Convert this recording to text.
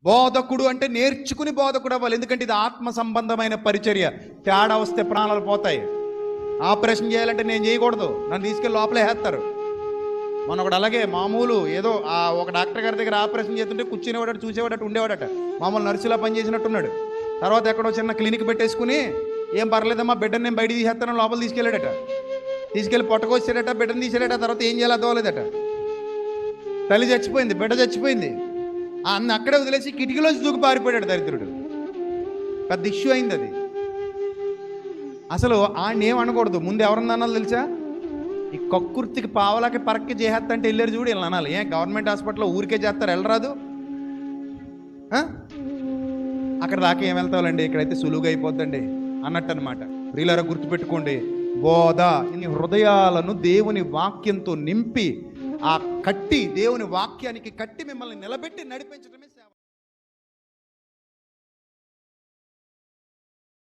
బోధకుడు అంటే నేర్చుకుని బోధకుడు అవ్వాలి. ఎందుకంటే ఇది ఆత్మ సంబంధమైన పరిచర్య. తేడా వస్తే ప్రాణాలు పోతాయి. ఆపరేషన్ చేయాలంటే నేను చేయకూడదు, నన్ను తీసుకెళ్ళి లోపలే వేస్తారు. మన ఒకడు అలాగే మామూలు ఏదో ఒక డాక్టర్ గారి దగ్గర ఆపరేషన్ చేస్తుంటే కూర్చునేవాడట, చూసేవాడట, ఉండేవాడట. మామూలు నర్సులా పనిచేసినట్టున్నాడు. తర్వాత ఎక్కడో చిన్న క్లినిక్ పెట్టేసుకుని ఏం పర్లేదమ్మా బిడ్డను నేను బయటికి తీసేస్తాను లోపల తీసుకెళ్ళాడట. తీసుకెళ్ళి పొట్టకొచ్చాడట, బిడ్డను తీసాడట. తర్వాత ఏం చేయాలో అర్థమలేదట. తల్లి చచ్చిపోయింది, బిడ్డ చచ్చిపోయింది. అన్న అక్కడే వదిలేసి కిటికీలోంచి దూకి పారిపోయాడు దరిద్రుడు. పెద్ద ఇష్యూ అయింది అది. అసలు ఆయన ఏం అనకూడదు. ముందు ఎవరన్నా అనాలి తెలుసా? ఈ కక్కుర్తికి పావలాకి పరక్కి చేసేస్తా అంటే వెళ్ళారు చూడు, ఇలా అనాలి. ఏం గవర్నమెంట్ హాస్పిటల్లో ఊరికే చేస్తారు, వెళ్ళరాదు? అక్కడ దాకా ఏం వెళ్తావాలండి, ఇక్కడైతే సులువుగా అయిపోద్దండి అన్నట్టు అనమాట. ప్రియులారా గుర్తుపెట్టుకోండి, బోధ ఇన్ని హృదయాలను దేవుని వాక్యంతో నింపి ఆ కట్టి, దేవుని వాక్యానికి కట్టి మిమ్మల్ని నిలబెట్టి నడిపించడమే